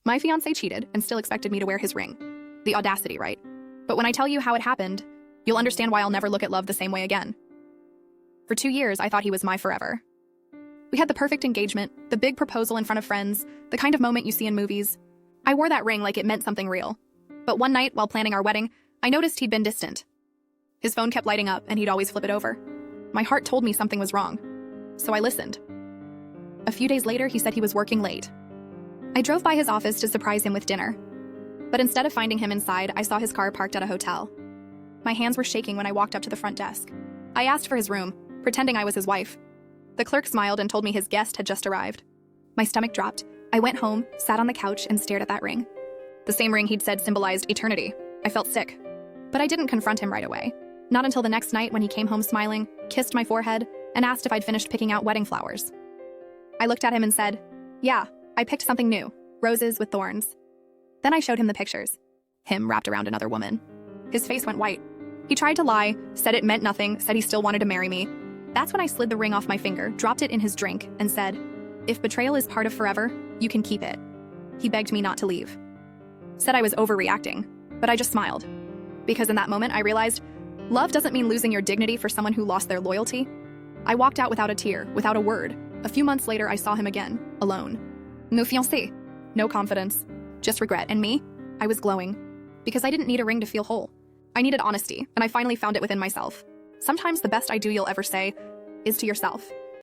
My fiancé cheated and still expected me to wear his ring. The audacity, right? But when I tell you how it happened, you'll understand why I'll never look at love the same way again. For 2 years, I thought he was my forever. We had the perfect engagement, the big proposal in front of friends, the kind of moment you see in movies. I wore that ring like it meant something real. But one night, while planning our wedding, I noticed he'd been distant. His phone kept lighting up, and he'd always flip it over. My heart told me something was wrong, so I listened. A few days later, he said he was working late. I drove by his office to surprise him with dinner. But instead of finding him inside, I saw his car parked at a hotel. My hands were shaking when I walked up to the front desk. I asked for his room, pretending I was his wife. The clerk smiled and told me his guest had just arrived. My stomach dropped. I went home, sat on the couch, and stared at that ring. The same ring he'd said symbolized eternity. I felt sick. But I didn't confront him right away. Not until the next night when he came home smiling, kissed my forehead, and asked if I'd finished picking out wedding flowers. I looked at him and said, "Yeah, I picked something new. Roses with thorns." Then I showed him the pictures. Him wrapped around another woman. His face went white. He tried to lie, said it meant nothing, said he still wanted to marry me. That's when I slid the ring off my finger, dropped it in his drink, and said, "If betrayal is part of forever, you can keep it." He begged me not to leave. Said I was overreacting, but I just smiled. Because in that moment, I realized love doesn't mean losing your dignity for someone who lost their loyalty. I walked out without a tear, without a word. A few months later, I saw him again, alone. No fiancé, no confidence, just regret. And me, I was glowing. Because I didn't need a ring to feel whole. I needed honesty, and I finally found it within myself. Sometimes the best I do you'll ever say is to yourself.